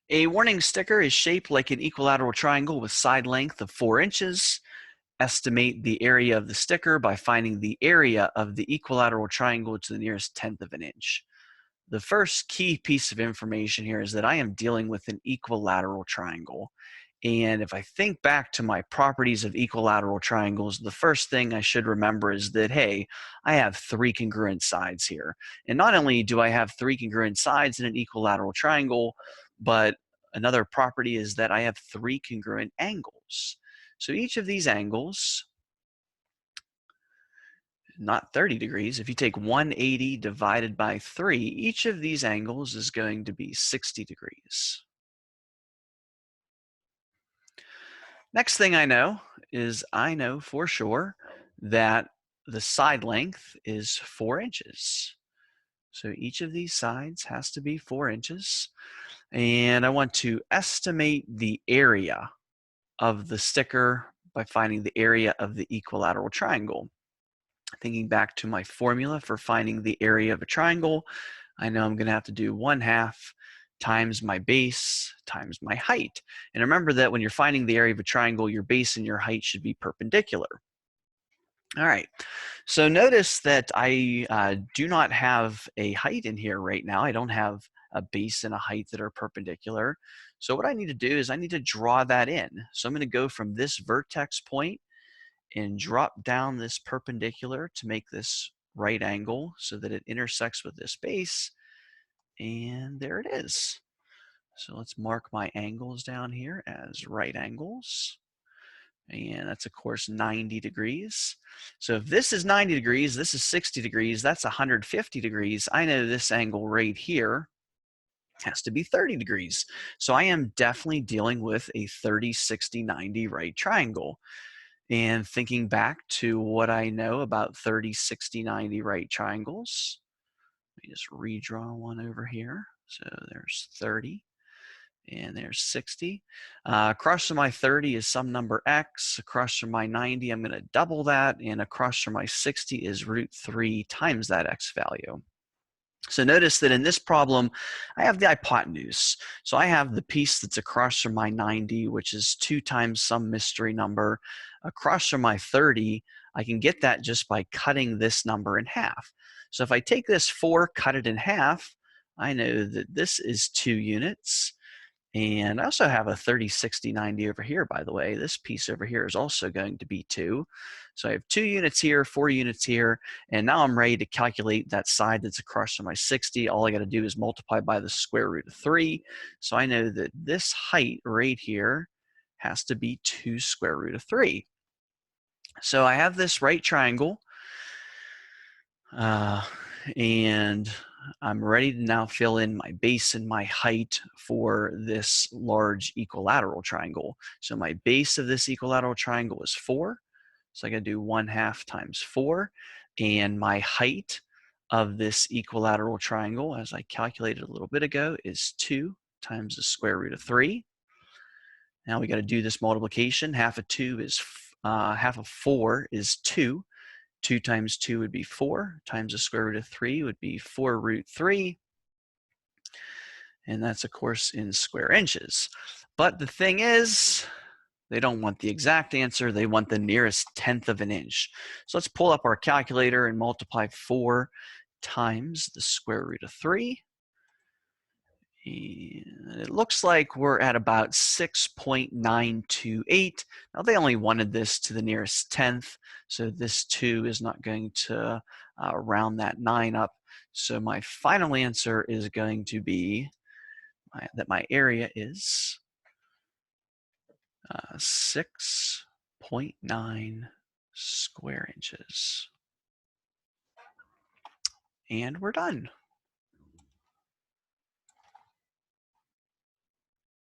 A warning sticker is shaped like an equilateral triangle with side length of 4 inches. Estimate the area of the sticker by finding the area of the equilateral triangle to the nearest tenth of an inch. The first key piece of information here is that I am dealing with an equilateral triangle. And if I think back to my properties of equilateral triangles, the first thing I should remember is that, hey, I have 3 congruent sides here. And not only do I have 3 congruent sides in an equilateral triangle, but another property is that I have 3 congruent angles. So each of these angles, not 30 degrees, if you take 180 divided by 3, each of these angles is going to be 60 degrees. Next thing I know is I know for sure that the side length is 4 inches. So each of these sides has to be 4 inches. And I want to estimate the area of the sticker by finding the area of the equilateral triangle. Thinking back to my formula for finding the area of a triangle, I know I'm going to have to do 1/2 times my base times my height. And remember that when you're finding the area of a triangle, your base and your height should be perpendicular. All right, so notice that I do not have a height in here right now. I don't have a base and a height that are perpendicular. So what I need to do is I need to draw that in. So I'm going to go from this vertex point and drop down this perpendicular to make this right angle so that it intersects with this base. And there it is. So let's mark my angles down here as right angles. And that's, of course, 90 degrees. So if this is 90 degrees, this is 60 degrees, that's 150 degrees. I know this angle right here has to be 30 degrees. So I am definitely dealing with a 30, 60, 90 right triangle. And thinking back to what I know about 30, 60, 90 right triangles, let me just redraw one over here. So there's 30. And there's 60. Across from my 30 is some number x. Across from my 90, I'm going to double that. And across from my 60 is √3 times that x value. So notice that in this problem, I have the hypotenuse. So I have the piece that's across from my 90, which is 2 times some mystery number. Across from my 30, I can get that just by cutting this number in half. So if I take this 4, cut it in half, I know that this is 2 units. And I also have a 30, 60, 90 over here, by the way. This piece over here is also going to be 2. So I have 2 units here, 4 units here, and now I'm ready to calculate that side that's across from my 60. All I got to do is multiply by the square root of 3. So I know that this height right here has to be 2 square root of 3. So I have this right triangle, and I'm ready to now fill in my base and my height for this large equilateral triangle. So my base of this equilateral triangle is 4. So I got to do 1/2 times 4. And my height of this equilateral triangle, as I calculated a little bit ago, is 2 times the square root of 3. Now we got to do this multiplication. Half of 4 is 2. 2 times 2 would be 4, times the square root of 3 would be 4√3. And that's, of course, in square inches. But the thing is, they don't want the exact answer. They want the nearest tenth of an inch. So let's pull up our calculator and multiply 4 times the square root of 3. And it looks like we're at about 6.928. Now they only wanted this to the nearest tenth, so this 2 is not going to round that 9 up. So my final answer is going to be that my area is 6.9 square inches. And we're done.